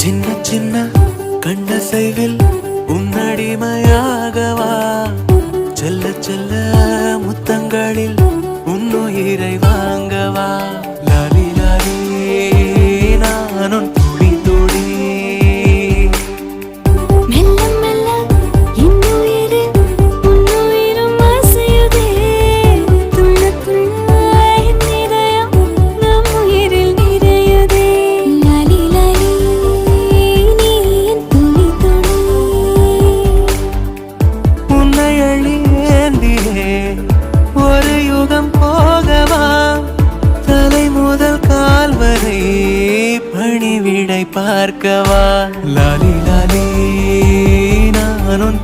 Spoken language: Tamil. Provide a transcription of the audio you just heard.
சின்ன சின்ன கண்ணசைவில் உன்னடிமையாகவா செல்ல செல்ல முத்தங்களில் உன்னுயிரை வாங்கவா லாலி லாலி நானும் துடி துடி மெல்ல மெல்ல இன்னுயிரு உன்னுயிரும் அசையுதே துள்ள துள்ள என் இதயம் நம் உயிரில் நிறையுதே லாலி லாலி நீ என் துளி துளி உன்னை அழியேந்தியே ஒரு யுகம் போகவா தலை முதல் கால் வரை பணிவிடை பார்க்கவா லாலி லாலி நானும்